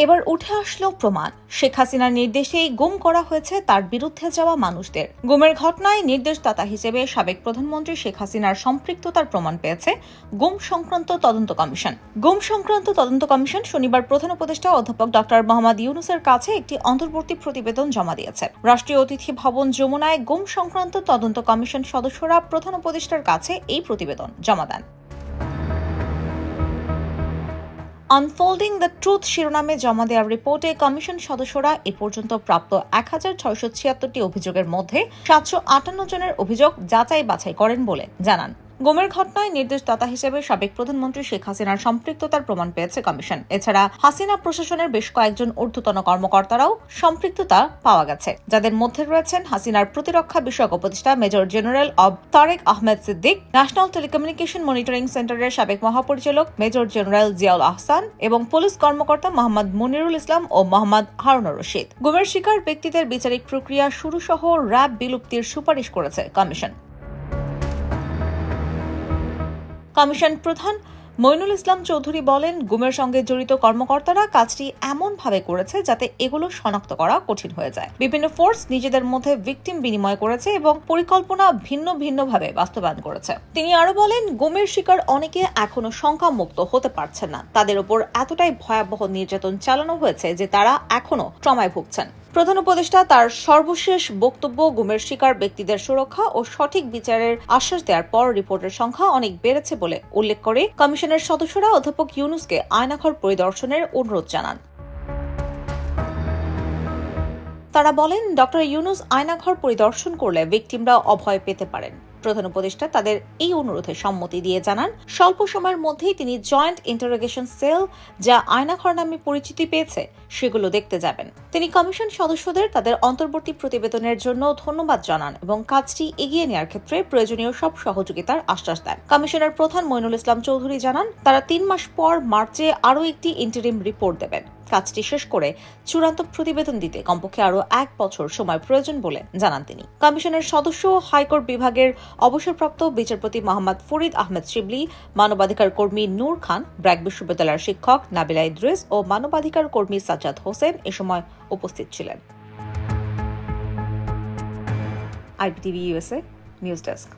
এবার উঠে আসলো প্রমাণ, শেখ হাসিনার নির্দেশেই গুম করা হয়েছে তার বিরুদ্ধে যাওয়া মানুষদের। গুমের ঘটনায় নির্দেশদাতা হিসেবে সাবেক প্রধানমন্ত্রী শেখ হাসিনার সম্পৃক্ততার প্রমাণ পেয়েছে গুম সংক্রান্ত তদন্ত কমিশন। গুম সংক্রান্ত তদন্ত কমিশন শনিবার প্রধান উপদেষ্টা অধ্যাপক ডক্টর মোহাম্মদ ইউনূসের কাছে একটি অন্তর্বর্তী প্রতিবেদন জমা দিয়েছে। রাষ্ট্রীয় অতিথি ভবন যমুনায় গুম সংক্রান্ত তদন্ত কমিশন সদস্যরা প্রধান উপদেষ্টার কাছে এই প্রতিবেদন জমা দেন। আনফোল্ডিং দ্য ট্রুথ শিরোনামে জমা দেওয়া রিপোর্টে কমিশন সদস্যরা এ পর্যন্ত প্রাপ্ত ১,৬৭৬টি অভিযোগের মধ্যে ৭৫৮ জনের অভিযোগ যাচাই বাছাই করেন বলে জানান। গুমের ঘটনায় নির্দেশদাতা হিসেবে সাবেক প্রধানমন্ত্রী শেখ হাসিনার সম্পৃক্ততার প্রমাণ পেয়েছে কমিশন। এছাড়া হাসিনা প্রশাসনের বেশ কয়েকজন ঊর্ধ্বতন কর্মকর্তারাও সম্পৃক্ততা পাওয়া গেছে, যাদের মধ্যে রয়েছেন হাসিনার প্রতিরক্ষা বিষয়ক উপদেষ্টা মেজর জেনারেল অব Tarek Ahmed Siddique, national telecommunication monitoring সেন্টারের সাবেক মহাপরিচালক মেজর জেনারেল জিয়াউল আহসান এবং পুলিশ কর্মকর্তা মোহাম্মদ মনিরুল ইসলাম ও মোহাম্মদ হারুনুর রশিদ। গুমের শিকার ব্যক্তিদের বিচারিক প্রক্রিয়া শুরু সহ র্যাব বিলুপ্তির সুপারিশ করেছে কমিশন। কমিশন প্রধান মইনুল ইসলাম চৌধুরী বলেন, গুমের সঙ্গে জড়িত কর্মকর্তারা কাজটি এমনভাবে করেছে যাতে এগুলো শনাক্ত করা কঠিন হয়ে যায়। বিভিন্ন ফোর্স নিজেদের মধ্যে ভিকটিম বিনিময় করেছে এবং পরিকল্পনা ভিন্ন ভিন্নভাবে বাস্তবায়ন করেছে। তিনি আরো বলেন, গুমের শিকার অনেকে এখনো শঙ্কামুক্ত হতে পারছেন না। তাদের উপর এতটাই ভয়াবহ নির্যাতন চালানো হয়েছে যে তারা এখনো ট্রমায় ভুগছেন। প্রধান উপদেষ্টা তার সর্বশেষ বক্তব্য গুমের শিকার ব্যক্তিদের সুরক্ষা ও সঠিক বিচারের আশ্বাস দেওয়ার পর রিপোর্টের সংখ্যা অনেক বেড়েছে বলে উল্লেখ করে কমিশনের সদস্যরা অধ্যাপক ইউনূসকে আয়নাঘর পরিদর্শনের অনুরোধ জানান। তারা বলেন, ডক্টর ইউনূস আয়নাঘর পরিদর্শন করলে ভিকটিমরা অভয় পেতে পারেন। প্রধান উপদেষ্টা তাদের এই অনুরোধে সম্মতি দিয়ে জানান, স্বল্প সময়ের মধ্যেই তিনি জয়েন্ট ইন্টারোগেশন সেল, যা আয়নাঘর নামে পরিচিতি পেয়েছে, সেগুলো দেখতে যাবেন। তিনি কমিশন সদস্যদের তাদের অন্তর্বর্তী প্রতিবেদনের জন্য ধন্যবাদ জানান এবং কাজটি এগিয়ে নেওয়ার ক্ষেত্রে প্রয়োজনীয় সব সহযোগিতার আশ্বাস দেন। কমিশনের প্রধান মইনুল ইসলাম চৌধুরী জানান, তারা ৩ মাস পর মার্চে আরও একটি ইন্টারিম রিপোর্ট দেবেন। কাজটি শেষ করে চূড়ান্ত প্রতিবেদন দিতে কমপক্ষে আরও ১ বছর সময় প্রয়োজন বলে জানান তিনি। কমিশনের সদস্য হাইকোর্ট বিভাগের অবসরপ্রাপ্ত বিচারপতি মোহাম্মদ ফরিদ আহমেদ শিবলি, মানবাধিকার কর্মী নূর খান, ব্র্যাক বিশ্ববিদ্যালয়ের শিক্ষক নাবিলা ইদ্রিস ও মানবাধিকার কর্মী সাজ্জাদ হোসেন এ সময় উপস্থিত ছিলেন। IPTV USA news desk.